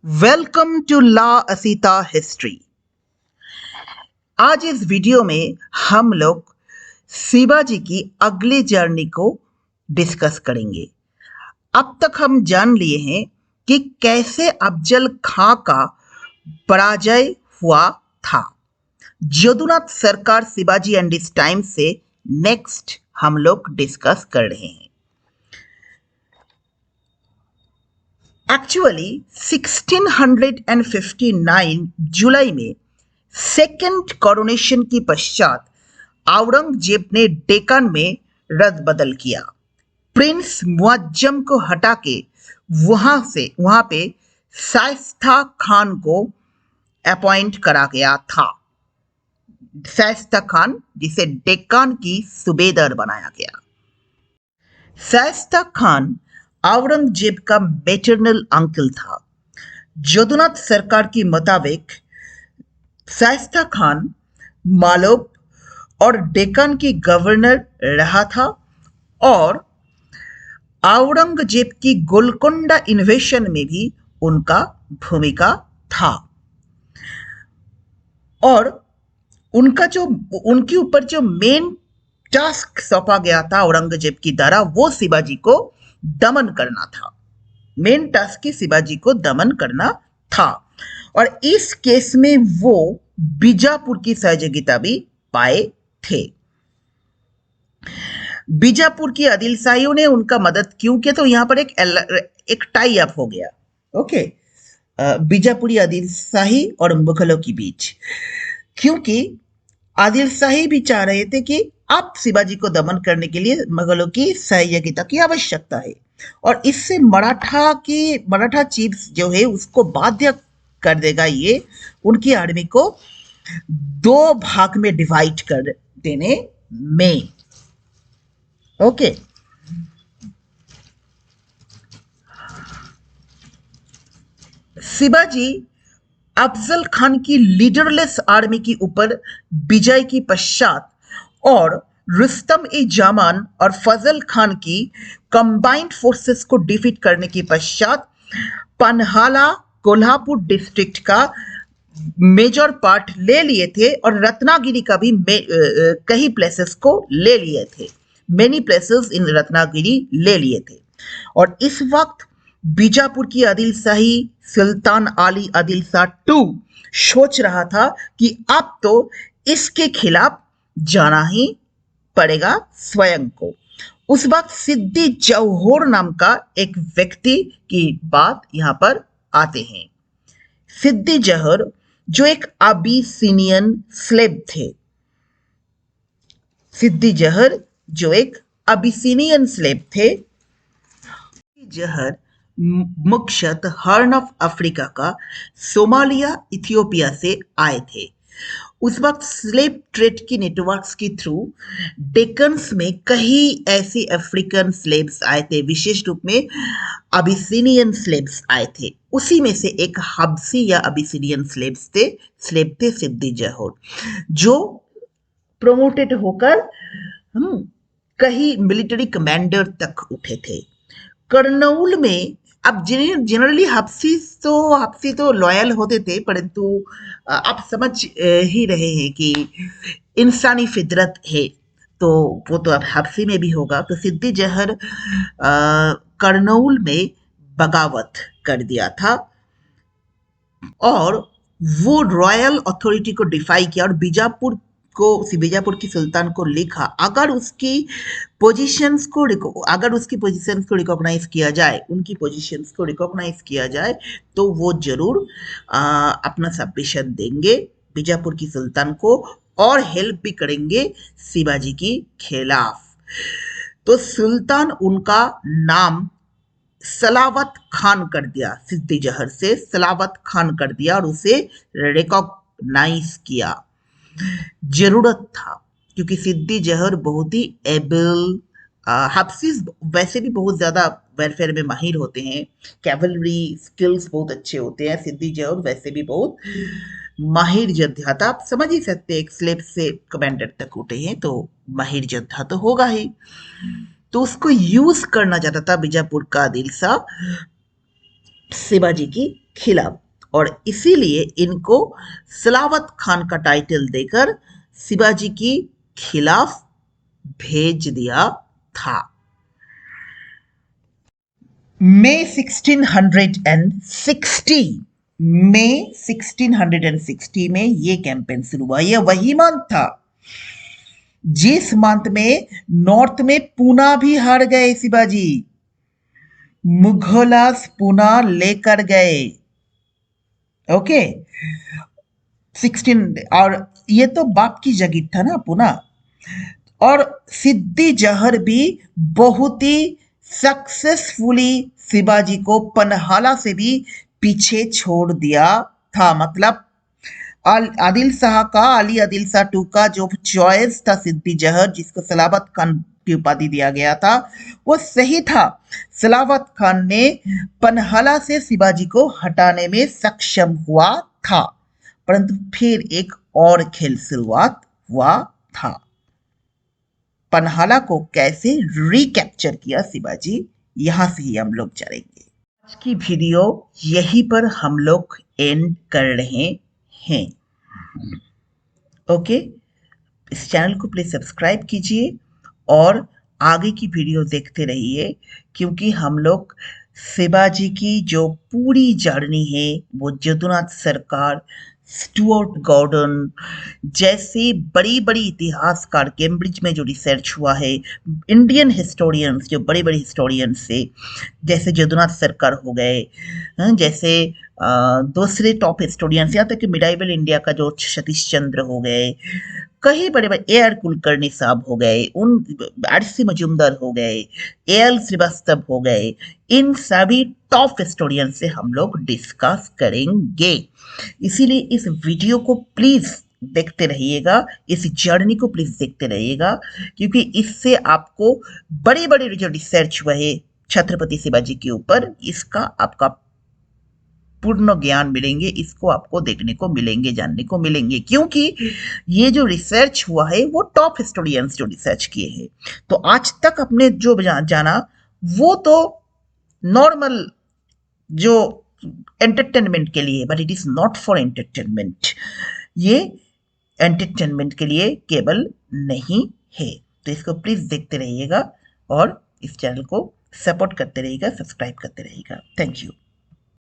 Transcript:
Welcome to ला असीता history. आज इस वीडियो में हम लोग शिवाजी की अगली जर्नी को डिस्कस करेंगे। अब तक हम जान लिए हैं कि कैसे अफजल खां का पराजय हुआ था। यदुनाथ सरकार शिवाजी एंड इस टाइम से नेक्स्ट हम लोग डिस्कस कर रहे हैं। एक्चुअली 1659 जुलाई में सेकेंड कोरोनेशन के पश्चात औरंगजेब ने डेक्कन में रद्द-बदल किया। प्रिंस मुअज्जम को हटा के वहां पे शाइस्ता खान को अपॉइंट करा गया था। शाइस्ता खान जिसे डेक्कन की सूबेदार बनाया गया। शाइस्ता खान औरंगजेब का मैटरनल अंकल था। यदुनाथ सरकार के मुताबिक शाइस्ता खान मालव और डेक्कन की गवर्नर रहा था और औरंगजेब की गोलकोंडा इन्वेशन में भी उनका भूमिका था और उनके ऊपर जो मेन टास्क सौंपा गया था औरंगजेब की द्वारा वो शिवाजी को दमन करना था। मेन टास्क की शिवाजी को दमन करना था और इस केस में वो बीजापुर की सहयोगिता भी पाए थे। बीजापुर की आदिलशाहियों ने उनका मदद क्यों किया, तो यहां पर एक टाई अप हो गया। ओके, बीजापुरी आदिलशाही और मुगलों के बीच, क्योंकि आदिलशाही भी चाह रहे थे कि अब शिवाजी को दमन करने के लिए मुगलों की सहयोगिता की आवश्यकता है और इससे मराठा चीफ्स जो है उसको बाध्य कर देगा ये उनकी आर्मी को दो भाग में डिवाइड कर देने में। ओके, शिवाजी अफजल खान की लीडरलेस आर्मी के ऊपर विजय के पश्चात और रुस्तम ए जामान और फजल खान की कंबाइंड फोर्सेस को डिफीट करने के पश्चात पन्हाला कोल्हापुर डिस्ट्रिक्ट का मेजर पार्ट ले लिए थे और रत्नागिरी का भी कई प्लेसेस को ले लिए थे। मेनी प्लेसेस इन रत्नागिरी ले लिए थे और इस वक्त बीजापुर की आदिलशाही सुल्तान अली आदिल शाह टू सोच रहा था कि अब तो इसके खिलाफ जाना ही पड़ेगा स्वयं को। उस वक्त सिद्दी जौहर नाम का एक व्यक्ति की बात यहां पर आते हैं। सिद्दी जौहर जो एक अबिसिनियन स्लेव थे। सिद्दी जौहर जो एक अबिसिनियन स्लेव थे। जौहर मुख्यतः हॉर्न ऑफ अफ्रीका का सोमालिया इथियोपिया से आए थे। उस वक्त स्लेव ट्रेड की नेटवर्क्स के थ्रू डेक्कन्स में कई ऐसे अफ्रीकन स्लेव्स आए थे, विशेष रूप में अबिसिनियन स्लेव्स आए थे। उसी में से एक हबसी या अबिसिनियन स्लेव थे सिद्दी जौहर, जो प्रमोटेड होकर कई मिलिट्री कमांडर तक उठे थे। करनौल में अब जनरली हब्सी तो लॉयल होते थे, परंतु आप समझ ही रहे हैं कि इंसानी फितरत है तो वो तो अब हब्सी में भी होगा। तो सिद्दी जौहर करनौल में बगावत कर दिया था और वो रॉयल अथॉरिटी को डिफाई किया और बीजापुर की सुल्तान को लिखा अगर उसकी पोजीशंस को रिकॉग्नाइज किया जाए, उनकी पोजीशंस को रिकॉग्नाइज किया जाए तो वो जरूर अपना सबमिशन देंगे बीजापुर की सुल्तान को और हेल्प भी करेंगे शिवाजी के खिलाफ। तो सुल्तान उनका नाम सलावत खान कर दिया, सिद्दी जौहर से सलावत खान कर दिया और उसे रिकॉग्नाइज किया। जरूरत था क्योंकि सिद्दी जौहर बहुत ही एबल, हब्सीज वैसे भी बहुत ज्यादा वेलफेयर में माहिर होते हैं, कैवलरी स्किल्स बहुत अच्छे होते हैं। सिद्दी जौहर वैसे भी बहुत माहिर योद्धा था। आप समझ ही सकते हैं, एक स्लेव से कमांडर तक उठे हैं तो माहिर योद्धा तो होगा ही। तो उसको यूज करना चाहता था बीजापुर का आदिल शाह शिवाजी की खिलाफ, और इसीलिए इनको सलावत खान का टाइटल देकर शिवाजी की खिलाफ भेज दिया था। मई 1660 में 1660 में ये कैंपेन शुरू हुआ। यह वही मंथ था जिस मंथ में नॉर्थ में पूना भी हार गए शिवाजी, मुगलास पूना लेकर गए। ओके, 16, और ये तो बाप की जगह था ना पूना। और सिद्दी जहर भी बहुत ही सक्सेसफुली शिवाजी को पन्हाला से भी पीछे छोड़ दिया था। मतलब आदिल शाह का, अली आदिल शाह टू का जो चॉइस था सिद्दी जहर, जिसको सलावत खान की उपाधि दिया गया था, वो सही था। सलावत खान ने पन्हाला से शिवाजी को हटाने में सक्षम हुआ था, परंतु फिर एक और खेल शुरुआत हुआ था। पन्हाला को कैसे रिकैप्चर किया शिवाजी, यहां से ही हम लोग जानेंगे। आज की वीडियो यहीं पर हम लोग एंड कर रहे हैं। ओके, इस चैनल को प्लीज सब्सक्राइब कीजिए और आगे की वीडियो देखते रहिए, क्योंकि हम लोग शिवाजी की जो पूरी जर्नी है वो जदुनाथ सरकार, स्टुअर्ट गॉर्डन जैसे बड़ी बड़ी इतिहासकार, कैम्ब्रिज में जो रिसर्च हुआ है, इंडियन हिस्टोरियंस जो बड़े बड़े हिस्टोरियंस से, जैसे जदुनाथ सरकार हो गए, जैसे दूसरे टॉप हिस्टोरियंस, यहाँ तक कि मिडाइवल इंडिया का जो सतीश चंद्र हो गए, कई बड़े बड़े ए आर कुलकर्णी साहब हो गए, उन आरसी मजूमदार हो गए, ए एल श्रीवास्तव हो गए, इन सभी टॉप हिस्टोरियन से हम लोग डिस्कस करेंगे। इसीलिए इस वीडियो को प्लीज देखते रहिएगा, इस जर्नी को प्लीज देखते रहिएगा, क्योंकि इससे आपको बड़े बड़े जो रिसर्च हुए छत्रपति शिवाजी के ऊपर, इसका आपका पूर्ण ज्ञान मिलेंगे, इसको आपको देखने को मिलेंगे, जानने को मिलेंगे, क्योंकि ये जो रिसर्च हुआ है वो टॉप हिस्टोरियंस जो रिसर्च किए हैं। तो आज तक अपने जो जाना वो तो नॉर्मल जो एंटरटेनमेंट के लिए, but it is not for entertainment. ये एंटरटेनमेंट के लिए केवल नहीं है। तो इसको प्लीज देखते रहिएगा और इस चैनल को सपोर्ट करते रहिएगा, सब्सक्राइब करते रहिएगा। Thank you.